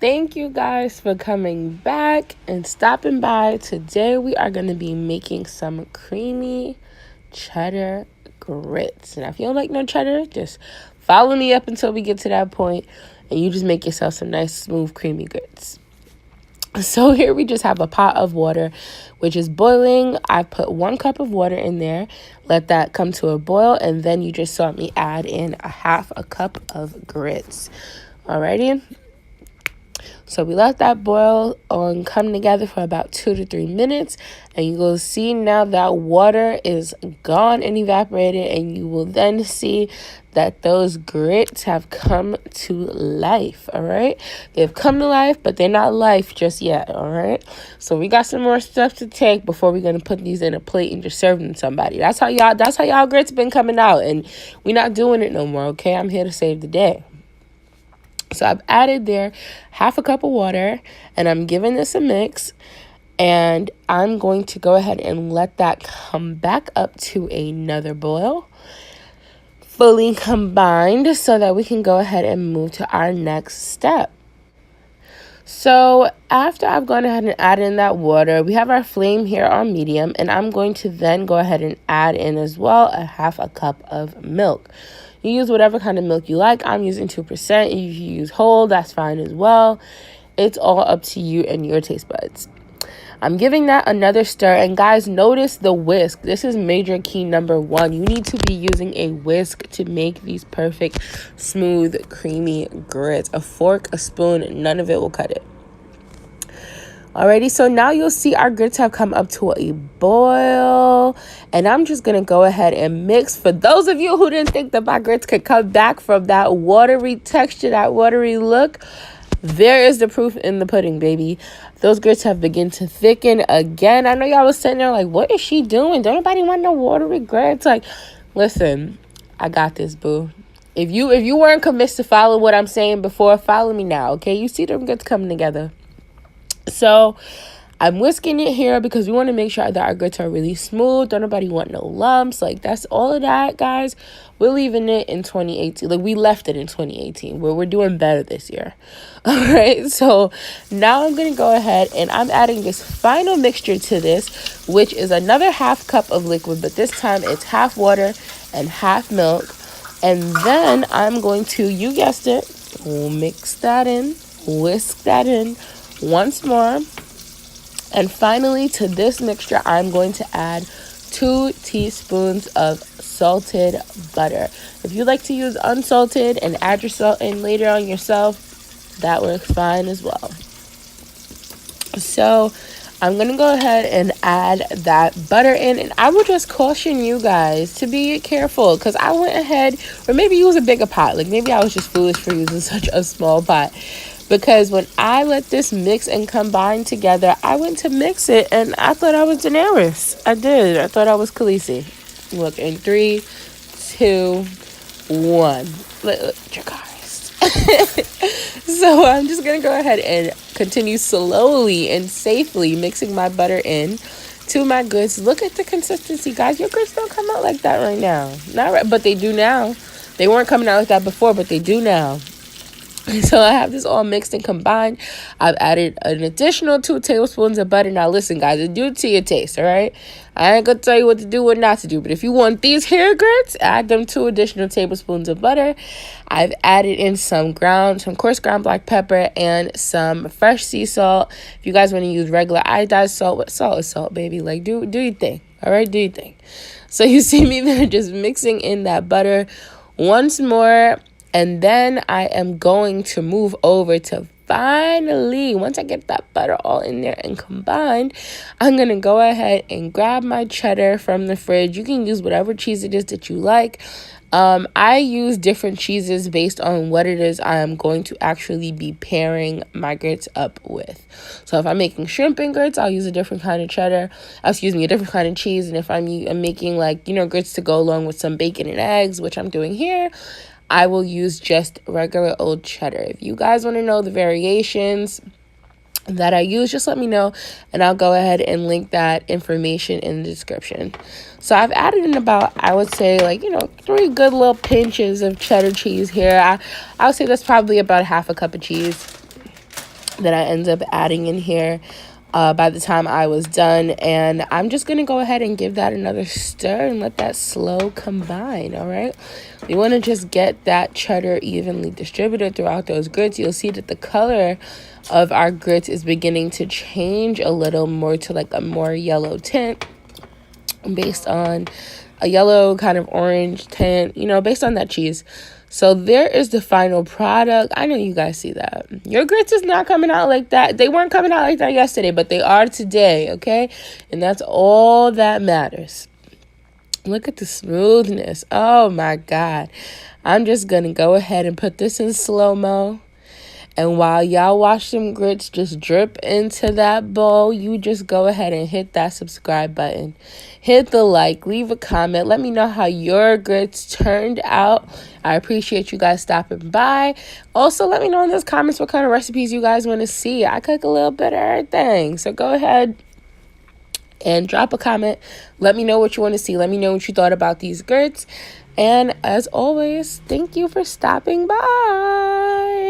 thank you guys for coming back and stopping by. Today we are going to be making some creamy cheddar grits. Now, if you don't like no cheddar, just follow me up until we get to that point and you just make yourself some nice, smooth, creamy grits. So here we just have a pot of water, which is boiling. I put 1 cup of water in there, let that come to a boil, and then you just saw me add in a 1/2 cup of grits. Alrighty. So we let that boil and come together for about 2 to 3 minutes, and you will see now that water is gone and evaporated, and you will then see that those grits have come to life. All right, they've come to life, but they're not life just yet. All right, so we got some more steps to take before we're gonna put these in a plate and just serve them to somebody. That's how y'all grits been coming out, and we're not doing it no more. Okay, I'm here to save the day. So I've added there 1/2 cup of water, and I'm giving this a mix, and I'm going to go ahead and let that come back up to another boil, fully combined, so that we can go ahead and move to our next step. So after I've gone ahead and added in that water, we have our flame here on medium, and I'm going to then go ahead and add in as well a 1/2 cup of milk. You use whatever kind of milk you like. I'm using 2%. If you use whole, that's fine as well. It's all up to you and your taste buds. I'm giving that another stir. And guys, notice the whisk. This is major key number 1. You need to be using a whisk to make these perfect, smooth, creamy grits. A fork, a spoon, none of it will cut it. Alrighty, so now you'll see our grits have come up to a boil, and I'm just going to go ahead and mix. For those of you who didn't think that my grits could come back from that watery texture, that watery look, there is the proof in the pudding, baby. Those grits have begun to thicken again. I know y'all was sitting there like, what is she doing? Don't nobody want no watery grits? Like, listen, I got this, boo. If you weren't convinced to follow what I'm saying before, follow me now, okay? You see them grits coming together. So I'm whisking it here because we want to make sure that our grits are really smooth. Don't nobody want no lumps. Like, that's all of that, guys. We're leaving it in 2018. Like, we left it in 2018. We're doing better this year. All right. So now I'm going to go ahead and I'm adding this final mixture to this, which is another 1/2 cup of liquid. But this time it's 1/2 water and 1/2 milk. And then I'm going to, you guessed it, mix that in, whisk that in once more. And finally, to this mixture, I'm going to add 2 teaspoons of salted butter. If you like to use unsalted and add your salt in later on yourself, that works fine as well. So I'm going to go ahead and add that butter in, and I would just caution you guys to be careful, because I went ahead, or maybe use a bigger pot. Like, maybe I was just foolish for using such a small pot. Because when I let this mix and combine together, I went to mix it and I thought I was Daenerys. I did. I thought I was Khaleesi. Look, in 3, 2, 1. Look, Dracarys. So I'm just going to go ahead and continue slowly and safely mixing my butter in to my grits. Look at the consistency, guys. Your grits don't come out like that right now. Not right, but they do now. They weren't coming out like that before, but they do now. So I have this all mixed and combined. I've added an additional 2 tablespoons of butter. Now listen, guys, do it to your taste, all right? I ain't gonna tell you what to do, what not to do. But if you want these hair grits, add them 2 additional tablespoons of butter. I've added in some coarse ground black pepper and some fresh sea salt. If you guys want to use regular iodized salt, what salt is salt, baby? Like, do your thing, all right? Do your thing. So you see me there just mixing in that butter once more. And then I am going to move over to finally, once I get that butter all in there and combined, I'm going to go ahead and grab my cheddar from the fridge. You can use whatever cheese it is that you like. I use different cheeses based on what it is I am going to actually be pairing my grits up with. So if I'm making shrimp and grits, I'll use a different kind of cheddar. A different kind of cheese. And if I'm making, like, grits to go along with some bacon and eggs, which I'm doing here, I will use just regular old cheddar. If you guys want to know the variations that I use, just let me know, and I'll go ahead and link that information in the description. So I've added in about, I would say, 3 good little pinches of cheddar cheese here. I would say that's probably about 1/2 cup of cheese. that I ended up adding in here by the time I was done. And I'm just going to go ahead and give that another stir and let that slow combine, all right? We want to just get that cheddar evenly distributed throughout those grits. You'll see that the color of our grits is beginning to change a little more to like a more yellow tint based on a yellow kind of orange tint, you know, based on that cheese. So there is the final product. I know you guys see that. Your grits is not coming out like that. They weren't coming out like that yesterday, but they are today, okay? And that's all that matters. Look at the smoothness. Oh, my God. I'm just going to go ahead and put this in slow-mo. And while y'all watch them grits just drip into that bowl, you just go ahead and hit that subscribe button. Hit the like, leave a comment. Let me know how your grits turned out. I appreciate you guys stopping by. Also, let me know in those comments what kind of recipes you guys want to see. I cook a little bit of everything. So go ahead and drop a comment. Let me know what you want to see. Let me know what you thought about these grits. And as always, thank you for stopping by.